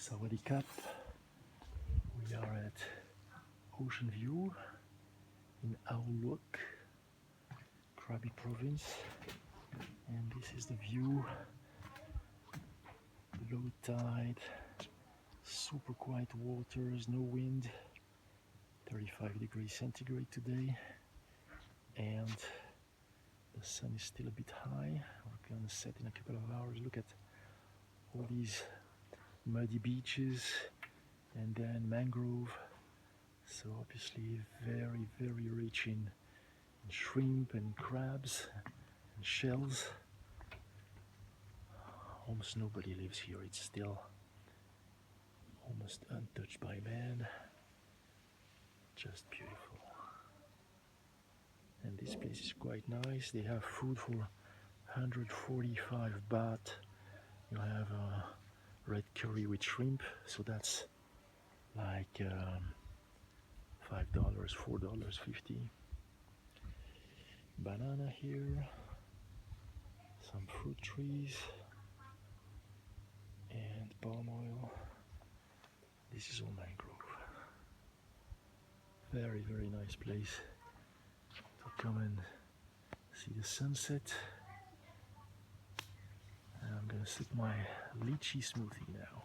Sawadee Cup. We are at Ocean View in Auluk, Krabi province, and this is the view. Low tide, super quiet waters, no wind, 35 degrees centigrade today, and the sun is still a bit high. We're gonna set in a couple of hours. Look at all these muddy beaches and then mangrove, so obviously very rich in shrimp and crabs and shells. Almost nobody lives here. It's still almost untouched by man. Just beautiful. And this place is quite nice. They have food for 145 baht. You have red curry with shrimp, so that's like $5, $4.50. Banana here, some fruit trees, and palm oil. This is all mangrove. Very nice place to come and see the sunset. And I'm gonna sip my lychee smoothie now.